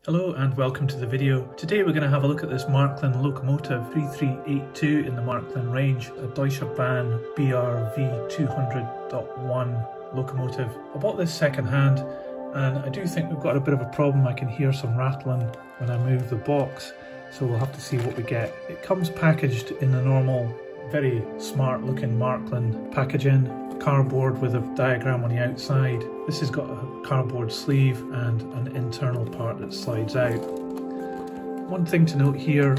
Hello and welcome to the video. Today we're going to have a look at this Märklin locomotive 3382 in the Märklin range, a Deutsche Bahn BR200.1 locomotive. I bought this second hand and I do think we've got a bit of a problem. I can hear some rattling when I move the box, so we'll have to see what we get. It comes packaged in the normal, very smart looking Märklin packaging. Cardboard with a diagram on the outside. This has got a cardboard sleeve and an internal part that slides out. One thing to note here,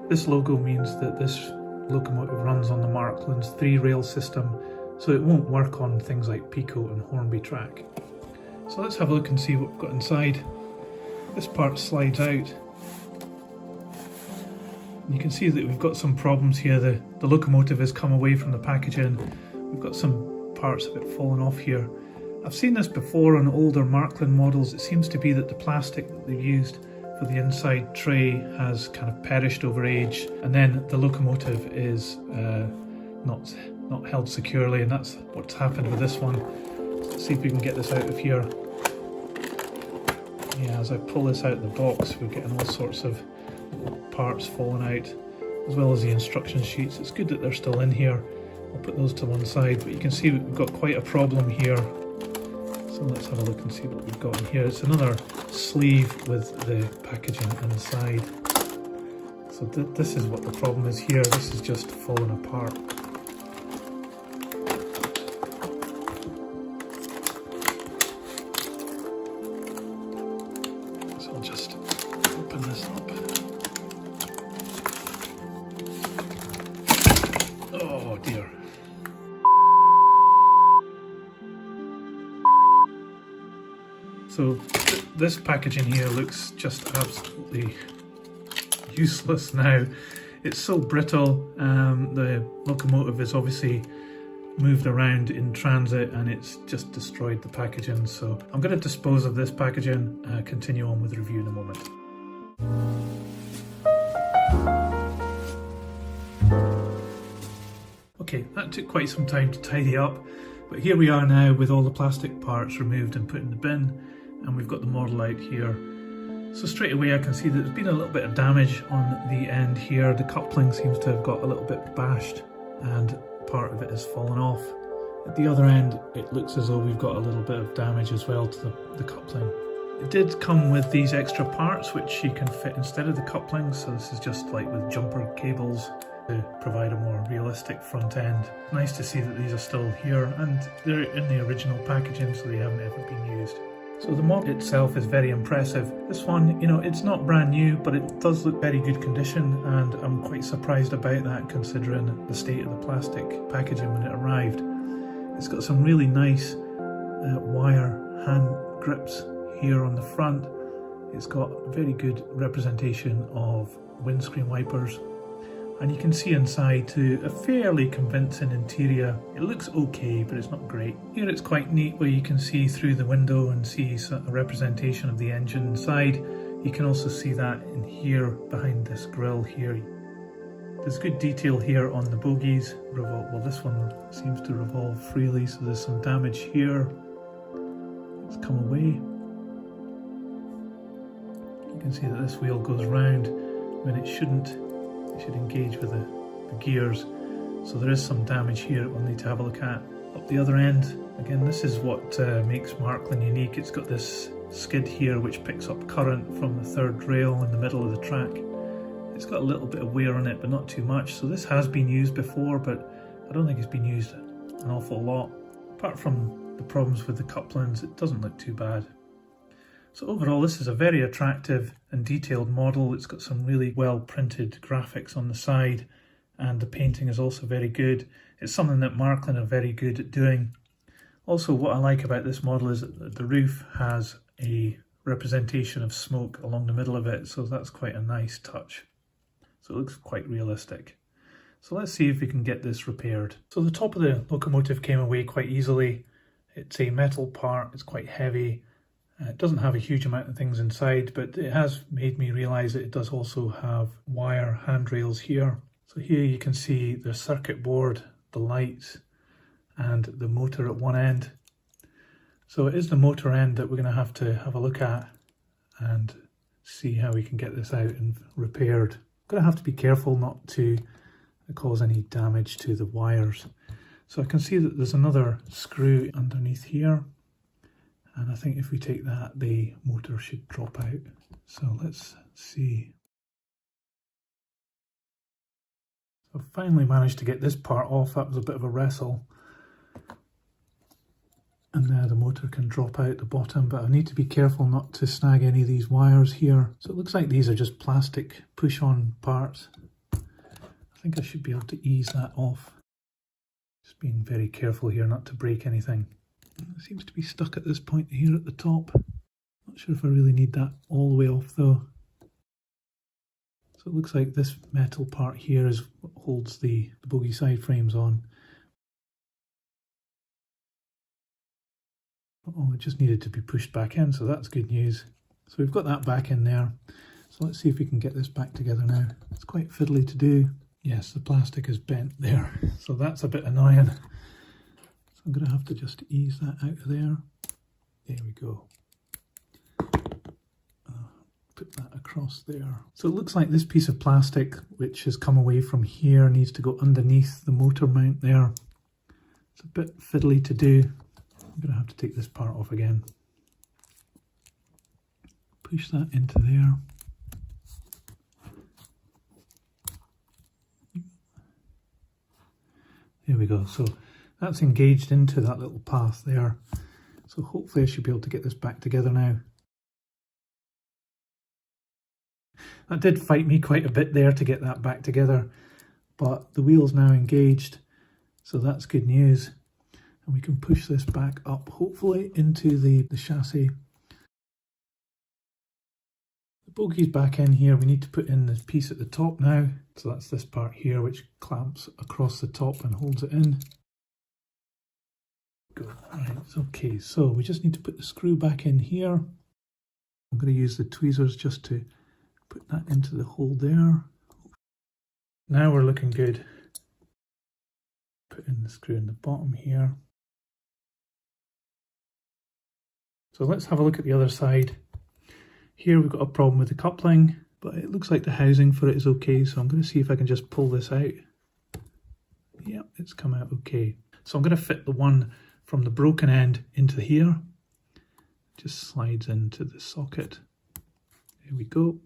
this logo means that this locomotive runs on the Märklin's 3-rail system, so it won't work on things like Pico and Hornby track. So let's have a look and see what we've got inside. This part slides out. You can see that we've got some problems here. The locomotive has come away from the packaging. We've got some parts of it falling off here. I've seen this before on older Märklin models. It seems to be that the plastic that they've used for the inside tray has kind of perished over age, and then the locomotive is not held securely, and that's what's happened with this one. Let's see if we can get this out of here. Yeah, as I pull this out of the box, we're getting all sorts of parts falling out, as well as the instruction sheets. It's good that they're still in here. I'll put those to one side, but you can see we've got quite a problem here. So let's have a look and see what we've got in here. It's another sleeve with the packaging inside. So this is what the problem is here. This is just falling apart. So I'll just open this up. Oh dear. So this packaging here looks just absolutely useless now. It's so brittle. The locomotive is obviously moved around in transit and it's just destroyed the packaging. So I'm going to dispose of this packaging, continue on with the review in a moment. Okay, that took quite some time to tidy up, but here we are now with all the plastic parts removed and put in the bin, and we've got the model out here. So straight away I can see that there's been a little bit of damage on the end here. The coupling seems to have got a little bit bashed and part of it has fallen off. At the other end it looks as though we've got a little bit of damage as well to the coupling. It did come with these extra parts which you can fit instead of the coupling, so this is just like with jumper cables to provide a more realistic front end. Nice to see that these are still here and they're in the original packaging, so they haven't ever been used. So the model itself is very impressive. This one, you know, it's not brand new, but it does look very good condition, and I'm quite surprised about that considering the state of the plastic packaging when it arrived. It's got some really nice wire hand grips here on the front. It's got very good representation of windscreen wipers. And you can see inside too, a fairly convincing interior. It looks okay, but it's not great. Here it's quite neat where you can see through the window and see a representation of the engine inside. You can also see that in here behind this grille here. There's good detail here on the bogies. Well, this one seems to revolve freely, so there's some damage here. It's come away. You can see that this wheel goes round when it shouldn't. It should engage with the gears, so there is some damage here that we'll need to have a look at. Up the other end, again, this is what makes Märklin unique. It's got this skid here which picks up current from the 3rd rail in the middle of the track. It's got a little bit of wear on it, but not too much, so this has been used before, but I don't think it's been used an awful lot. Apart from the problems with the couplings, it doesn't look too bad. So overall, this is a very attractive and detailed model. It's got some really well printed graphics on the side, and the painting is also very good. It's something that Märklin are very good at doing. Also, what I like about this model is that the roof has a representation of smoke along the middle of it, so that's quite a nice touch. So it looks quite realistic. So let's see if we can get this repaired. So the top of the locomotive came away quite easily. It's a metal part, it's quite heavy. It doesn't have a huge amount of things inside, but it has made me realise that it does also have wire handrails here. So here you can see the circuit board, the lights, and the motor at one end. So it is the motor end that we're going to have a look at and see how we can get this out and repaired. I'm going to have to be careful not to cause any damage to the wires. So I can see that there's another screw underneath here, and I think if we take that, the motor should drop out. So let's see. So I finally managed to get this part off. That was a bit of a wrestle. And now the motor can drop out the bottom, but I need to be careful not to snag any of these wires here. So it looks like these are just plastic push-on parts. I think I should be able to ease that off. Just being very careful here not to break anything. It seems to be stuck at this point here at the top. Not sure if I really need that all the way off though. So it looks like this metal part here is what holds the bogie side frames on. Oh, it just needed to be pushed back in, so that's good news. So we've got that back in there. So let's see if we can get this back together now. It's quite fiddly to do. Yes, the plastic is bent there, so that's a bit annoying. So I'm going to have to just ease that out of there. There we go. Put that across there. So it looks like this piece of plastic, which has come away from here, needs to go underneath the motor mount there. It's a bit fiddly to do. I'm going to have to take this part off again. Push that into there. There we go. So that's engaged into that little path there. So hopefully I should be able to get this back together now. That did fight me quite a bit there to get that back together, but the wheel's now engaged, so that's good news. And we can push this back up, hopefully, into the chassis. The bogey's back in here. We need to put in this piece at the top now. So that's this part here, which clamps across the top and holds it in. Go. Right, okay, so we just need to put the screw back in here. I'm going to use the tweezers just to put that into the hole there. Now we're looking good. Put in the screw in the bottom here. So let's have a look at the other side. Here we've got a problem with the coupling, but it looks like the housing for it is okay, so I'm going to see if I can just pull this out. Yep, it's come out okay. So I'm going to fit the one from the broken end into here. Just slides into the socket. There we go.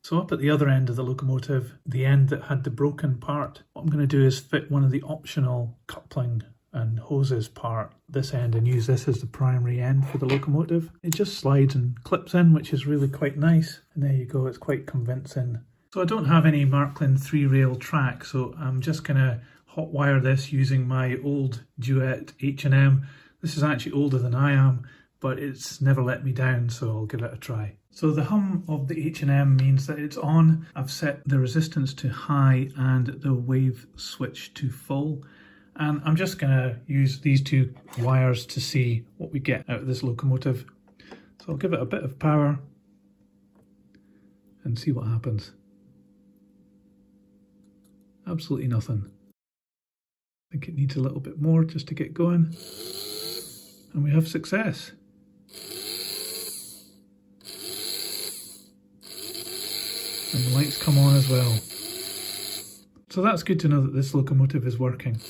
So up at the other end of the locomotive, the end that had the broken part, what I'm going to do is fit one of the optional coupling and hoses part this end and use this as the primary end for the locomotive. It just slides and clips in, which is really quite nice. And there you go, it's quite convincing. So I don't have any Märklin 3-rail track, so I'm just going to hot wire this using my old Duet H&M. This is actually older than I am, but it's never let me down, so I'll give it a try. So the hum of the H&M means that it's on. I've set the resistance to high and the wave switch to full. And I'm just going to use these two wires to see what we get out of this locomotive. So I'll give it a bit of power and see what happens. Absolutely nothing. I think it needs a little bit more just to get going. And we have success. And the lights come on as well. So that's good to know that this locomotive is working.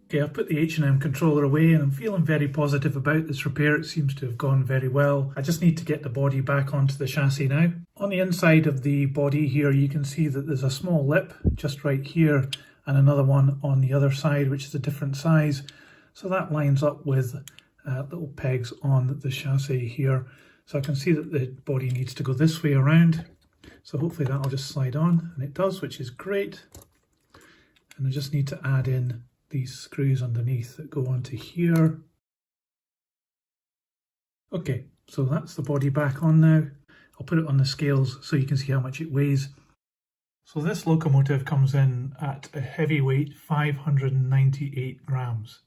Okay, I've put the H&M controller away and I'm feeling very positive about this repair. It seems to have gone very well. I just need to get the body back onto the chassis now. On the inside of the body here, you can see that there's a small lip just right here and another one on the other side, which is a different size. So that lines up with little pegs on the chassis here. So I can see that the body needs to go this way around. So hopefully that'll just slide on, and it does, which is great. And I just need to add in these screws underneath that go onto here. Okay, so that's the body back on now. I'll put it on the scales so you can see how much it weighs. So this locomotive comes in at a heavy weight 598 grams.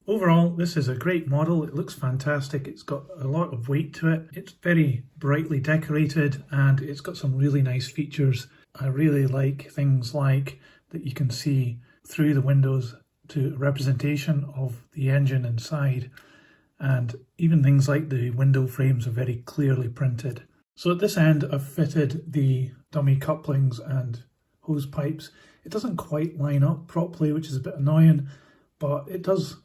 Overall, this is a great model. It looks fantastic. It's got a lot of weight to it. It's very brightly decorated and it's got some really nice features. I really like things like that you can see through the windows to a representation of the engine inside. and even things like the window frames are very clearly printed. So at this end I've fitted the dummy couplings and hose pipes. It doesn't quite line up properly, which is a bit annoying, but it does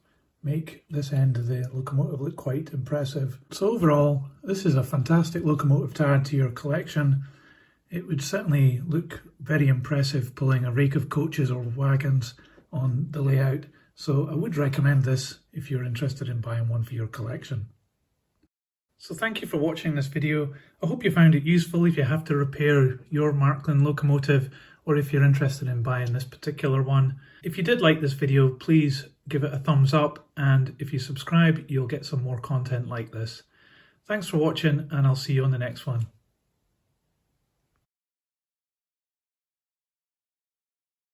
make this end of the locomotive look quite impressive. So overall, this is a fantastic locomotive to add to your collection. It would certainly look very impressive pulling a rake of coaches or wagons on the layout. So I would recommend this if you're interested in buying one for your collection. So thank you for watching this video. I hope you found it useful if you have to repair your Märklin locomotive, or if you're interested in buying this particular one. If you did like this video, please give it a thumbs up, and if you subscribe, you'll get some more content like this. Thanks for watching, and I'll see you on the next one.